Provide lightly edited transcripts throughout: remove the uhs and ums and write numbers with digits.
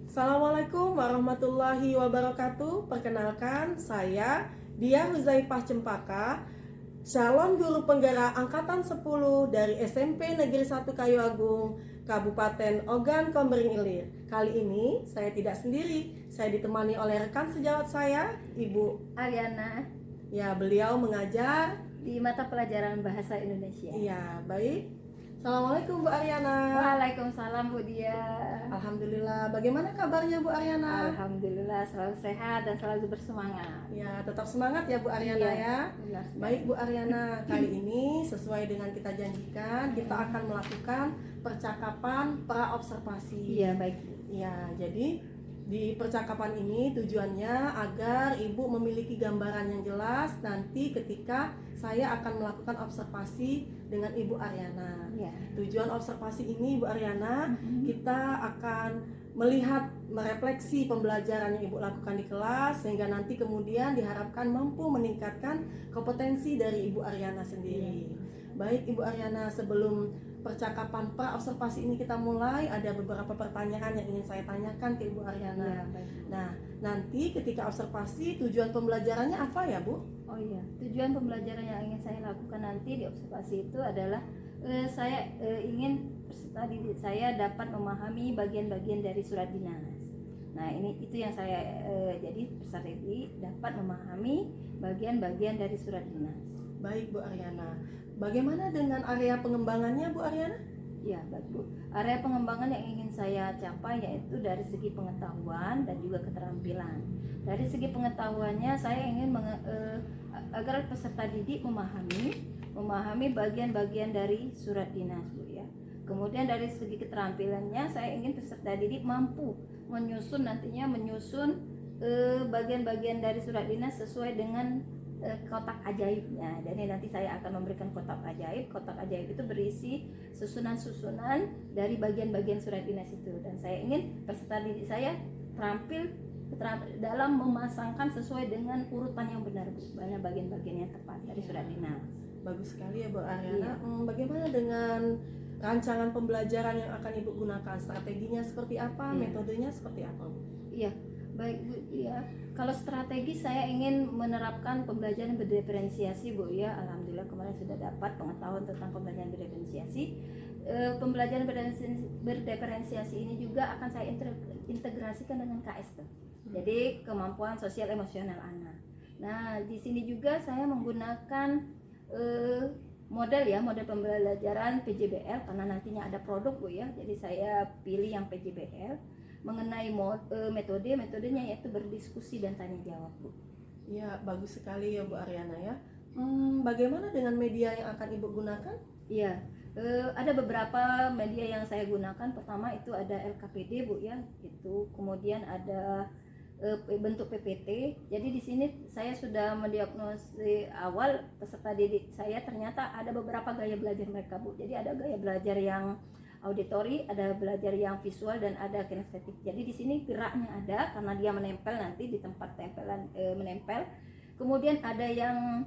Assalamualaikum warahmatullahi wabarakatuh. Perkenalkan, saya Dia Huzaifah Cempaka, calon guru penggerak angkatan 10 dari SMP Negeri 1 Kayu Agung, Kabupaten Ogan Komering Ilir. Kali ini saya tidak sendiri, saya ditemani oleh rekan sejawat saya, Ibu Ariana Ya, beliau mengajar. di mata pelajaran Bahasa Indonesia. Iya, baik. Assalamualaikum Bu Ariana. Waalaikumsalam Bu Dia. Alhamdulillah. Bagaimana kabarnya Bu Ariana? Alhamdulillah selalu sehat dan selalu bersemangat. Ya, tetap semangat ya Bu Ariana Iya, ya. benar sekali. Baik Bu Ariana, kali ini sesuai dengan kita janjikan, kita akan melakukan percakapan pra-observasi. Iya, baik Bu. Ya, jadi di percakapan ini tujuannya agar Ibu memiliki gambaran yang jelas nanti ketika saya akan melakukan observasi dengan Ibu Ariana. Iya. Tujuan observasi ini Bu Ariana, kita akan melihat, merefleksi pembelajaran yang Ibu lakukan di kelas sehingga nanti kemudian diharapkan mampu meningkatkan kompetensi dari Ibu Ariana sendiri. Baik Ibu Ariana, sebelum percakapan pra-observasi ini kita mulai, ada beberapa pertanyaan yang ingin saya tanyakan ke Ibu Ariana. Iya, baik. Nah, nanti ketika observasi tujuan pembelajarannya apa ya Bu? Oh iya, tujuan pembelajaran yang ingin saya lakukan nanti di observasi itu adalah saya ingin peserta didik saya dapat memahami bagian-bagian dari surat dinas. Nah, itu yang saya jadi peserta didik dapat memahami bagian-bagian dari surat dinas. Baik Bu Ariana, bagaimana dengan area pengembangannya Bu Ariana? Ya, baik Bu. Area pengembangan yang ingin saya capai yaitu dari segi pengetahuan dan juga keterampilan. Dari segi pengetahuannya saya ingin agar peserta didik memahami bagian-bagian dari surat dinas Bu ya. Kemudian dari segi keterampilannya saya ingin peserta didik mampu menyusun bagian-bagian dari surat dinas sesuai dengan kotak ajaibnya. Jadi nanti saya akan memberikan kotak ajaib. Kotak ajaib itu berisi susunan-susunan dari bagian-bagian surat dinas itu. Dan saya ingin peserta didik saya terampil dalam memasangkan sesuai dengan urutan yang benar, banyak bagian-bagian yang tepat dari surat dinas. Bagus sekali ya Bu Ariana. Iya. Bagaimana dengan rancangan pembelajaran yang akan Ibu gunakan? Strateginya seperti apa? Iya. Metodenya seperti apa Bu? Iya, baik Bu. Iya. Kalau strategi saya ingin menerapkan pembelajaran berdiferensiasi Bu ya. Alhamdulillah kemarin sudah dapat pengetahuan tentang pembelajaran berdiferensiasi. Pembelajaran berdiferensiasi ini juga akan saya integrasikan dengan KS. Jadi kemampuan sosial emosional anak. Nah, di sini juga saya menggunakan model pembelajaran PJBL karena nantinya ada produk Bu ya. Jadi saya pilih yang PJBL. Mengenai metodenya yaitu berdiskusi dan tanya jawab Bu. Ya, bagus sekali ya Bu Ariana ya. Bagaimana dengan media yang akan Ibu gunakan? Iya, ada beberapa media yang saya gunakan. Pertama itu ada LKPD Bu ya, itu kemudian ada bentuk PPT. Jadi di sini saya sudah mendiagnosis awal peserta didik saya, ternyata ada beberapa gaya belajar mereka Bu. Jadi ada gaya belajar yang auditori, ada belajar yang visual dan ada kinestetik. Jadi di sini geraknya ada karena dia menempel nanti di tempat tempelan menempel. Kemudian ada yang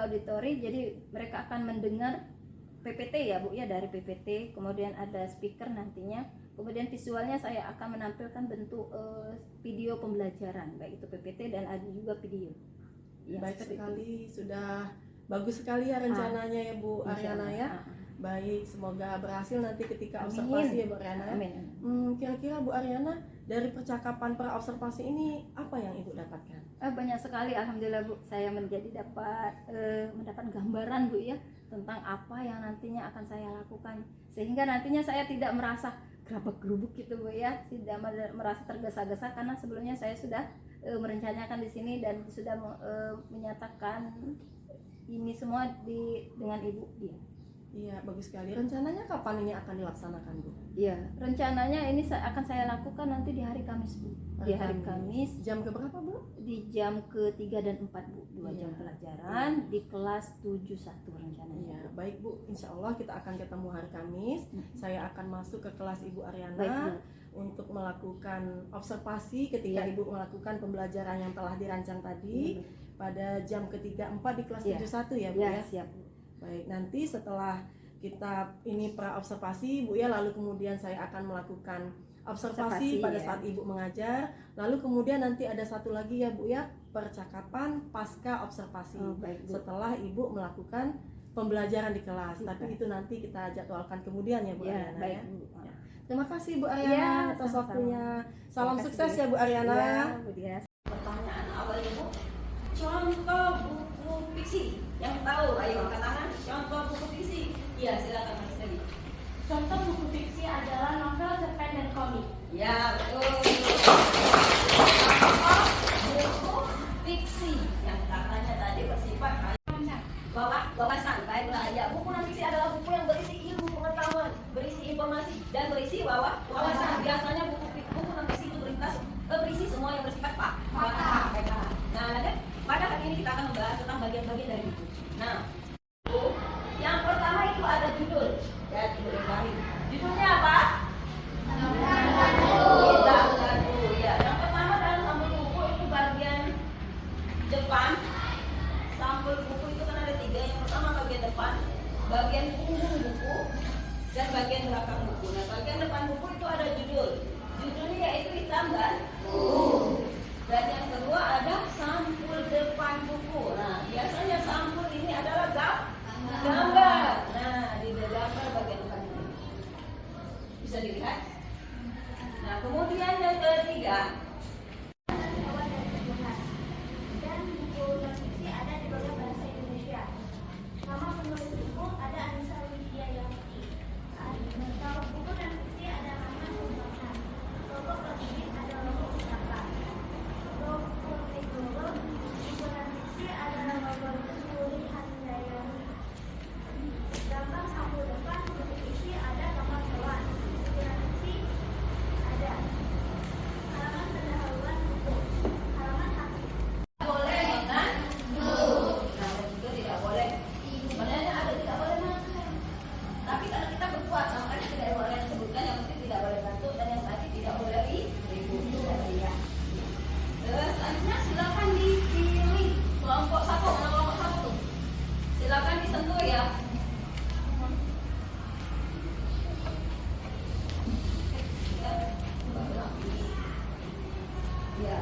auditori, jadi mereka akan mendengar PPT ya Bu ya, dari PPT. Kemudian ada speaker nantinya. Kemudian visualnya saya akan menampilkan bentuk video pembelajaran, baik itu PPT dan ada juga video. Ya, Baik sekali, sudah bagus sekali ya rencananya ya Bu Ariana ya. Baik, semoga berhasil nanti ketika observasi ya Bu Ariana. Amin. Kira-kira Bu Ariana, dari percakapan pra-observasi ini apa yang Ibu dapatkan? Banyak sekali alhamdulillah Bu, saya mendapat gambaran Bu ya tentang apa yang nantinya akan saya lakukan, sehingga nantinya saya tidak merasa gerabak-gerubuk gitu Bu ya, tidak merasa tergesa-gesa karena sebelumnya saya sudah merencanakan di sini dan sudah menyatakan ini semua dengan Ibu dia. Iya, bagus sekali. Rencananya kapan ini akan dilaksanakan Bu? Iya, rencananya ini akan saya lakukan nanti di hari Kamis Bu. Di hari Kamis. Jam keberapa Bu? Di jam ke-3 dan 4 Bu, 2 jam pelajaran di kelas 71 rencananya. Iya, baik Bu. Insya Allah kita akan ketemu hari Kamis. Saya akan masuk ke kelas Ibu Ariana Baik, untuk melakukan observasi ketika Ibu melakukan pembelajaran yang telah dirancang tadi pada jam ke-3, 4 di kelas 71 ya Bu ya. Siap Bu. Baik, nanti setelah kita ini pra observasi Bu ya, lalu kemudian saya akan melakukan observasi pada ya. saat Ibu mengajar, lalu kemudian nanti ada satu lagi ya Bu ya, percakapan pasca observasi Baik, Bu. setelah Ibu melakukan pembelajaran di kelas. Tapi itu nanti kita jadwalkan kemudian ya Bu Ya, Ariana baik, ya. Bu. Ya. Terima kasih Bu Ariana Ya, atas sama-sama. waktunya. Salam Terima kasih, sukses Bu. ya Bu Ariana. Ya, Bu Dia. Pertanyaan awal Ibu, contoh buku fiksi yang tahu, ayo angkat tangan. Contoh buku fiksi, iya silakan Mas Teddy. Contoh buku fiksi adalah novel, cerpen, dan komik. Ya betul. Contoh buku fiksi yang katanya tadi bersifat wawasan. Baiklah, ya buku non fiksi adalah buku yang berisi ilmu pengetahuan, berisi informasi dan berisi wawasan. Biasanya buku non fiksi itu berisi semua yang bersifat fakta. Baiklah. Nah, lanjut. Pada hari ini kita akan membahas tentang bagian-bagian dari buku. Nah, buku yang pertama itu ada judul. Ya, judul yang baru. Judulnya apa? Tidak lagu. Ya, yang pertama dalam sampul buku itu bagian depan. Sampul buku itu kan ada 3. Yang pertama bagian depan, bagian punggung buku, dan bagian belakang buku. Nah, bagian depan buku itu ada judul. Judulnya yaitu hitam dan putih. Dan yang kedua ada sampul depan buku. Nah, biasanya sampul ini adalah gambar. Nah, di gambar bagian depan ini bisa dilihat. Nah, kemudian yang ketiga, Dan buku non fiksi ada di bagian bahasa Indonesia. Nama penulis buku ada Anissa Widya Yamti. Kalau buku non fiksi ada nama Sultan. Logo penerbit ada logo pustaka. Logo teknolog buku non fiksi adalah logo Suri Handayani. Gambar sampul depan buku fiksi ada gambar hewan. Buku non fiksi ada halaman pendahuluan buku, halaman hati. boleh makan dulu. Nah, dan juga tidak boleh. Sebenarnya ada tidak boleh makan. Tapi karena kita berpuasa, makanya tidak boleh disebutkan. Yang penting tidak boleh batuk dan yang tadi tidak boleh ribut. Ya. Terus selanjutnya silakan dipilih kelompok 1. Mana kelompok 1? Silakan disentuh ya. Ya.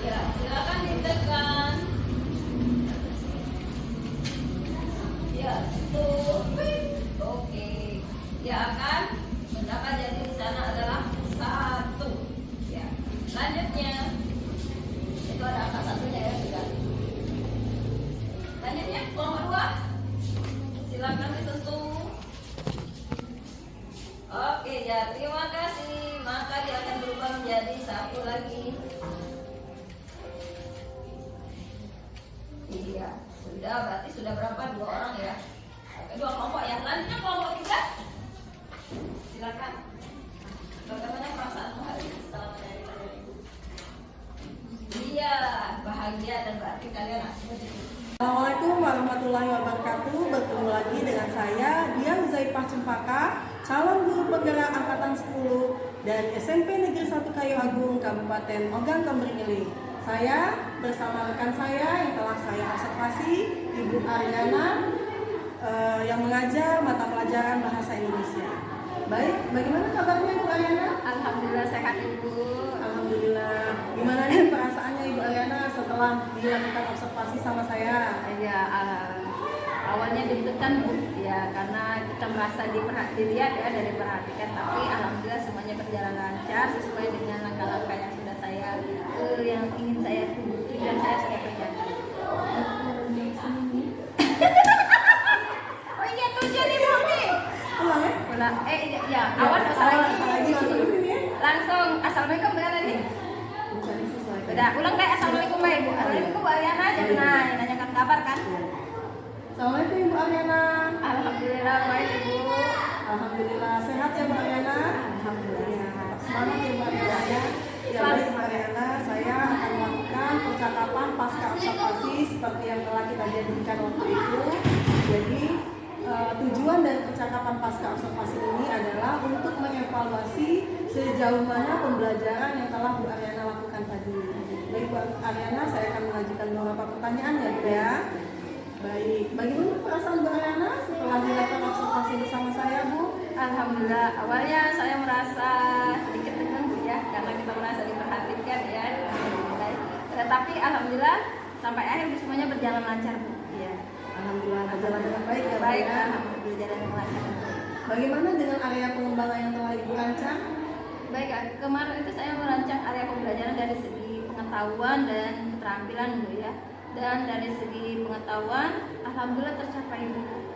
Ya, silakan ditekan. Ya, itu. Oke. Dia akan mendapat jadi di sana adalah 1. Ya. Selanjutnya itu ada angka 1-nya ya sudah. Selanjutnya kelompok 2. Silakan disentuh. Oke, ya terima kasih. Maka dia akan berubah menjadi 1 lagi. Iya, sudah berarti sudah berapa? 2 orang ya. Oke, 2 kelompok ya. Selanjutnya kelompok 3. Silakan. Bagaimana perasaanmu hari ini setelah menerima ibu? Iya, bahagia dan berarti kalian akhirnya jadi. Assalamualaikum warahmatullahi wabarakatuh. Bertemu lagi dengan saya Dia Huzaifah Cempaka, calon guru penggerak angkatan 10 dari SMP Negeri 1 Kayu Agung, Kabupaten Ogan Komering Ilir. Saya bersama rekan saya yang telah saya observasi, Ibu Ariana, yang mengajar mata pelajaran bahasa Indonesia. Baik, bagaimana kabarnya Ibu Ariana? Alhamdulillah sehat, Ibu. Alhamdulillah. Gimana nih perasaannya Ibu Ariana setelah dilakukan observasi sama saya? Ya, awalnya deg-degan, Bu, ya karena kita merasa dilihat ya dan diperhatikan, tapi alhamdulillah semuanya berjalan lancar sesuai dengan langkah-langkah yang sudah saya yang ingin saya tuju dan saya sudah kerjakan. Oh iya, tujuh nih, Bu. Ulang ya? Ulang. Ya, awas asal lagi. Langsung ke sini ya? Langsung assalamualaikum beneran nih. Bukan disesuaikan. Udah, ulang deh assalamualaikum Mbak Ibu. Assalamualaikum Bu Ariana aja nanyakan kabar kan. Assalamualaikum Ibu Ariana. Alhamdulillah baik Ibu. Alhamdulillah sehat ya Bu Ariana. Alhamdulillah. Semangat ya Bu Ariana ya. Ya baik Bu Ariana, saya akan melakukan percakapan pasca observasi seperti yang telah kita janjikan waktu itu. Jadi tujuan dari percakapan pasca observasi ini adalah untuk mengevaluasi sejauh mana pembelajaran yang telah Bu Ariana lakukan tadi. Baik Bu Ariana, saya akan mengajukan beberapa pertanyaan ya Bu ya. Baik, bagaimana perasaan Bu Ariana setelah dilakukan observasi bersama saya, Bu? Alhamdulillah, awalnya saya merasa sedikit tegang Bu ya, karena kita merasa diperhatikan ya. Alhamdulillah. Tetapi alhamdulillah sampai akhir semuanya berjalan lancar Bu. Ya. Alhamdulillah berjalan dengan baik ya, Bu. Baik, Ya. alhamdulillah berjalan dengan lancar. Bagaimana dengan area pengembangan yang telah Ibu rancang? Baik, kemarin itu saya merancang area pembelajaran dari segi pengetahuan dan keterampilan Bu ya. Dan dari segi pengetahuan, alhamdulillah tercapai Bu.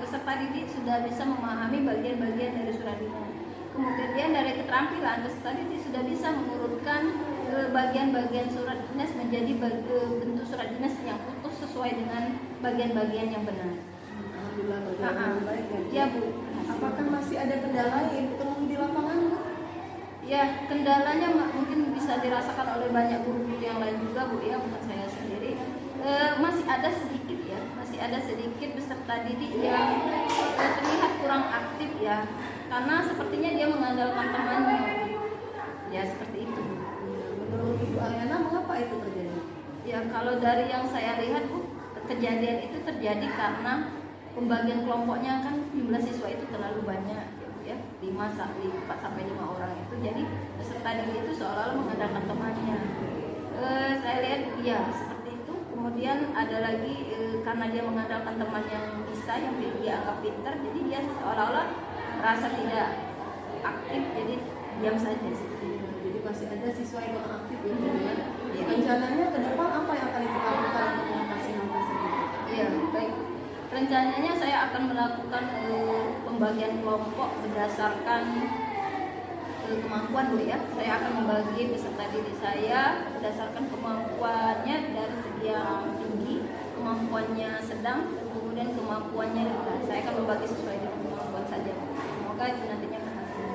Peserta didik sudah bisa memahami bagian-bagian dari surat dinas. Kemudian dari keterampilan, peserta didik sudah bisa mengurutkan bagian-bagian surat dinas menjadi bentuk surat dinas yang utuh sesuai dengan bagian-bagian yang benar. Alhamdulillah berjalan dengan baik ya, Bu. Ya Bu. Apakah masih ada kendala yang Ibu temui di lapangan, Bu? Ya, kendalanya mungkin bisa dirasakan oleh banyak guru-guru yang lain juga Bu ya, bukan saya sendiri. Masih ada sedikit ya, masih ada sedikit peserta didik yang terlihat kurang aktif ya, karena sepertinya dia mengandalkan temannya. Ya seperti itu. Menurut Ibu Ariana, mengapa itu terjadi? Ya kalau dari yang saya lihat Bu, kejadian itu terjadi karena pembagian kelompoknya kan jumlah siswa itu terlalu banyak ya, 4 sampai 5 orang itu, jadi peserta didik itu seolah-olah mengandalkan temannya. Saya lihat ya seperti itu. Kemudian ada lagi karena dia mengandalkan teman yang bisa, yang dia anggap pintar, jadi dia seolah-olah merasa tidak aktif, jadi diam saja seperti itu. Jadi masih ada siswa yang kurang aktif ya, Bu ya. Ya. Rencananya ke depan apa yang akan Ibu lakukan untuk mengatasi hal tersebut? Iya, baik. Rencananya saya akan melakukan pembagian kelompok berdasarkan kemampuan Bu ya. Saya akan membagi peserta didik saya berdasarkan kemampuannya dari segi yang tinggi, kemampuannya sedang, dan kemudian kemampuannya rendah. Saya akan membagi sesuai dengan kemampuan saja. Semoga itu nantinya berhasil.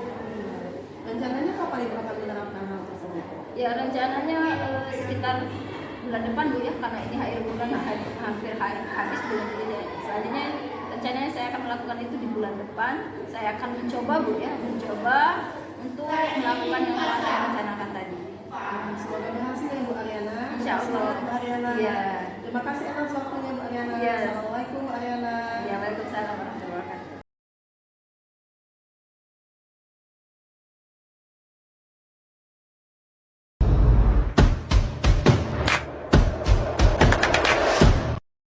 Rencananya kapan Ibu akan menerapkan hal tersebut? Ya rencananya sekitar bulan depan Bu ya, karena ini akhir bulan hampir habis bulan ini. Selanjutnya rencananya saya akan melakukan itu di bulan depan. Saya akan mencoba Bu ya, mencoba untuk melakukan yang telah saya rencanakan tadi. Semoga berhasil ya Bu Ariana. Insya Allah. Semangat Bu Ariana. Iya. Terima kasih atas waktunya Bu Ariana. Iya. Assalamualaikum Bu Ariana.